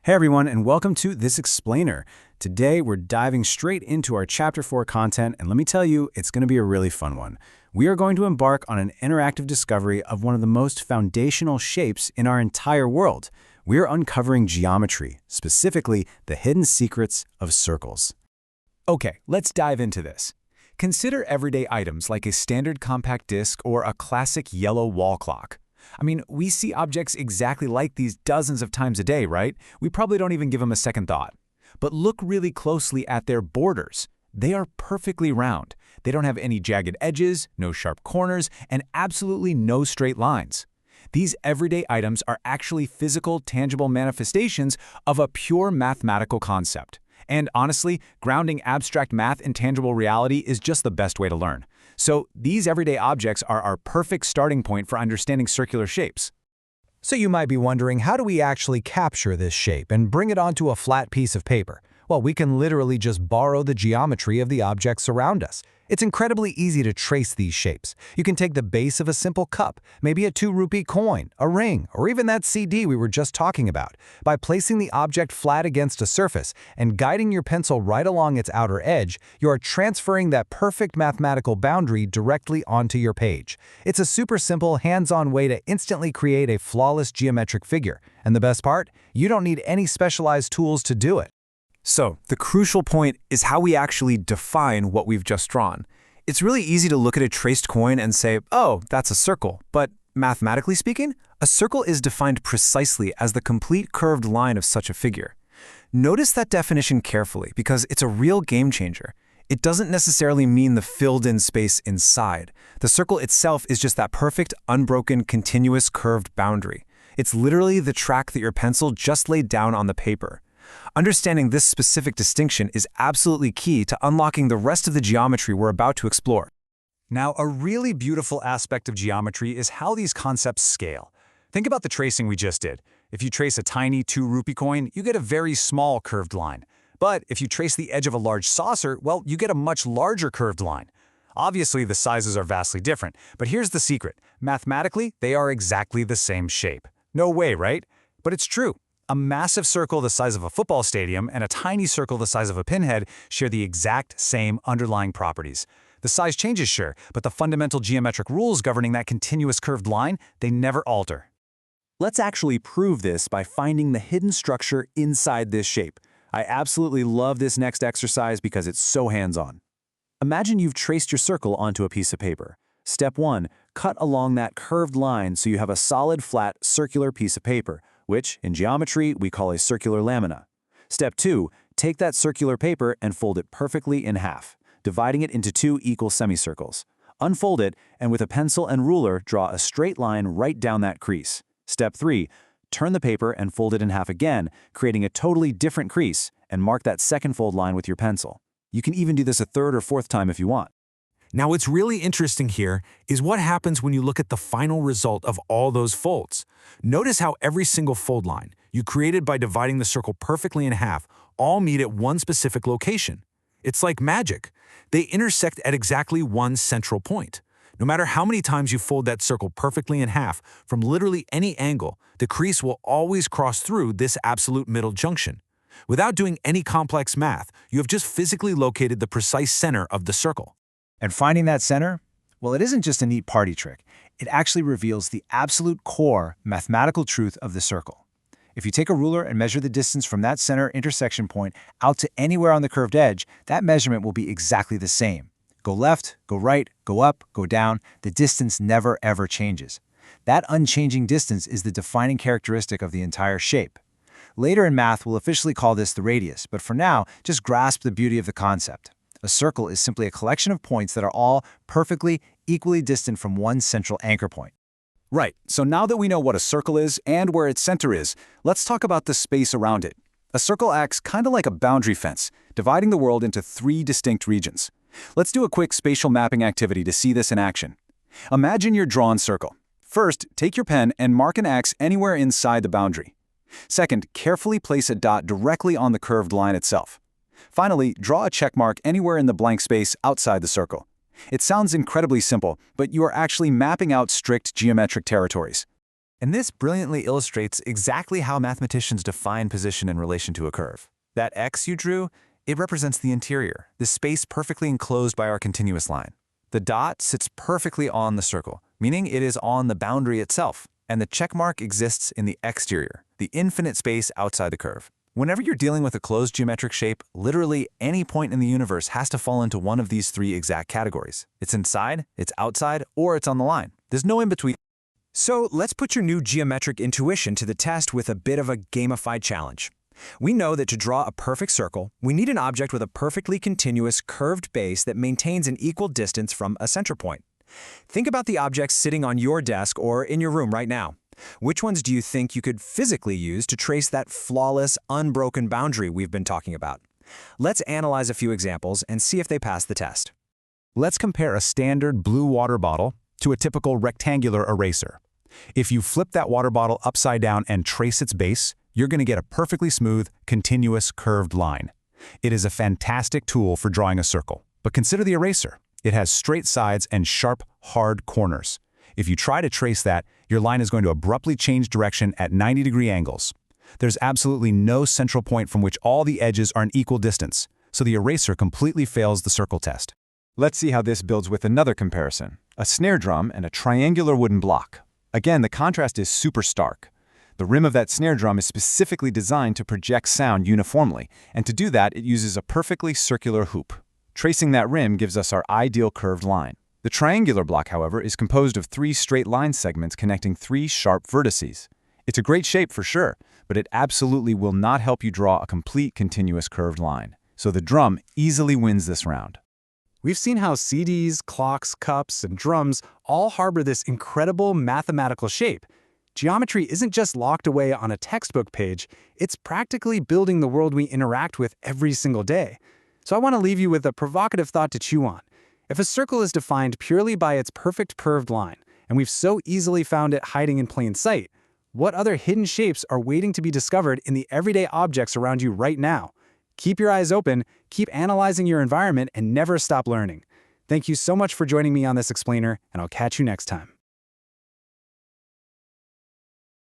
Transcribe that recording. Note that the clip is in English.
Hey everyone, and welcome to This Explainer. Today we're diving straight into our Chapter 4 content, and let me tell you, it's going to be a really fun one. We are going to embark on an interactive discovery of one of the most foundational shapes in our entire world. We're uncovering geometry, specifically the hidden secrets of circles. Okay, let's dive into this. Consider everyday items like a standard compact disc or a classic yellow wall clock. We see objects exactly like these dozens of times a day, right? We probably don't even give them a second thought. But look really closely at their borders. They are perfectly round. They don't have any jagged edges, no sharp corners, and absolutely no straight lines. These everyday items are actually physical, tangible manifestations of a pure mathematical concept. And honestly, grounding abstract math in tangible reality is just the best way to learn. So these everyday objects are our perfect starting point for understanding circular shapes. So you might be wondering, how do we actually capture this shape and bring it onto a flat piece of paper? Well, we can literally just borrow the geometry of the objects around us. It's incredibly easy to trace these shapes. You can take the base of a simple cup, maybe a 2-rupee coin, a ring, or even that CD we were just talking about. By placing the object flat against a surface and guiding your pencil right along its outer edge, you are transferring that perfect mathematical boundary directly onto your page. It's a super simple, hands-on way to instantly create a flawless geometric figure. And the best part? You don't need any specialized tools to do it. So the crucial point is how we actually define what we've just drawn. It's really easy to look at a traced coin and say, oh, that's a circle. But mathematically speaking, a circle is defined precisely as the complete curved line of such a figure. Notice that definition carefully because it's a real game changer. It doesn't necessarily mean the filled-in space inside. The circle itself is just that perfect, unbroken, continuous curved boundary. It's literally the track that your pencil just laid down on the paper. Understanding this specific distinction is absolutely key to unlocking the rest of the geometry we're about to explore. Now, a really beautiful aspect of geometry is how these concepts scale. Think about the tracing we just did. If you trace a tiny 2-rupee coin, you get a very small curved line. But if you trace the edge of a large saucer, well, you get a much larger curved line. Obviously, the sizes are vastly different, but here's the secret. Mathematically, they are exactly the same shape. No way, right? But it's true. A massive circle the size of a football stadium and a tiny circle the size of a pinhead share the exact same underlying properties. The size changes, sure, but the fundamental geometric rules governing that continuous curved line, they never alter. Let's actually prove this by finding the hidden structure inside this shape. I absolutely love this next exercise because it's so hands-on. Imagine you've traced your circle onto a piece of paper. Step 1, cut along that curved line so you have a solid, flat, circular piece of paper, which, in geometry, we call a circular lamina. Step 2, take that circular paper and fold it perfectly in half, dividing it into 2 equal semicircles. Unfold it, and with a pencil and ruler, draw a straight line right down that crease. Step 3, turn the paper and fold it in half again, creating a totally different crease, and mark that second fold line with your pencil. You can even do this a third or fourth time if you want. Now, what's really interesting here is what happens when you look at the final result of all those folds. Notice how every single fold line you created by dividing the circle perfectly in half all meet at one specific location. It's like magic. They intersect at exactly one central point. No matter how many times you fold that circle perfectly in half, from literally any angle, the crease will always cross through this absolute middle junction. Without doing any complex math, you have just physically located the precise center of the circle. And finding that center? Well, it isn't just a neat party trick. It actually reveals the absolute core mathematical truth of the circle. If you take a ruler and measure the distance from that center intersection point out to anywhere on the curved edge, that measurement will be exactly the same. Go left, go right, go up, go down, the distance never ever changes. That unchanging distance is the defining characteristic of the entire shape. Later in math, we'll officially call this the radius, but for now, just grasp the beauty of the concept. A circle is simply a collection of points that are all perfectly, equally distant from one central anchor point. Right, so now that we know what a circle is and where its center is, let's talk about the space around it. A circle acts kind of like a boundary fence, dividing the world into 3 distinct regions. Let's do a quick spatial mapping activity to see this in action. Imagine your drawn circle. First, take your pen and mark an X anywhere inside the boundary. Second, carefully place a dot directly on the curved line itself. Finally, draw a check mark anywhere in the blank space outside the circle. It sounds incredibly simple, but you are actually mapping out strict geometric territories. And this brilliantly illustrates exactly how mathematicians define position in relation to a curve. That X you drew, it represents the interior, the space perfectly enclosed by our continuous line. The dot sits perfectly on the circle, meaning it is on the boundary itself, and the check mark exists in the exterior, the infinite space outside the curve. Whenever you're dealing with a closed geometric shape, literally any point in the universe has to fall into one of these three exact categories. It's inside, it's outside, or it's on the line. There's no in-between. So let's put your new geometric intuition to the test with a bit of a gamified challenge. We know that to draw a perfect circle, we need an object with a perfectly continuous curved base that maintains an equal distance from a center point. Think about the objects sitting on your desk or in your room right now. Which ones do you think you could physically use to trace that flawless, unbroken boundary we've been talking about? Let's analyze a few examples and see if they pass the test. Let's compare a standard blue water bottle to a typical rectangular eraser. If you flip that water bottle upside down and trace its base, you're going to get a perfectly smooth, continuous, curved line. It is a fantastic tool for drawing a circle. But consider the eraser. It has straight sides and sharp, hard corners. If you try to trace that, your line is going to abruptly change direction at 90-degree angles. There's absolutely no central point from which all the edges are an equal distance, so the eraser completely fails the circle test. Let's see how this builds with another comparison, a snare drum and a triangular wooden block. Again, the contrast is super stark. The rim of that snare drum is specifically designed to project sound uniformly, and to do that, it uses a perfectly circular hoop. Tracing that rim gives us our ideal curved line. The triangular block, however, is composed of 3 straight line segments connecting 3 sharp vertices. It's a great shape for sure, but it absolutely will not help you draw a complete continuous curved line. So the drum easily wins this round. We've seen how CDs, clocks, cups, and drums all harbor this incredible mathematical shape. Geometry isn't just locked away on a textbook page, it's practically building the world we interact with every single day. So I want to leave you with a provocative thought to chew on. If a circle is defined purely by its perfect curved line, and we've so easily found it hiding in plain sight, what other hidden shapes are waiting to be discovered in the everyday objects around you right now? Keep your eyes open, keep analyzing your environment, and never stop learning. Thank you so much for joining me on this explainer, and I'll catch you next time.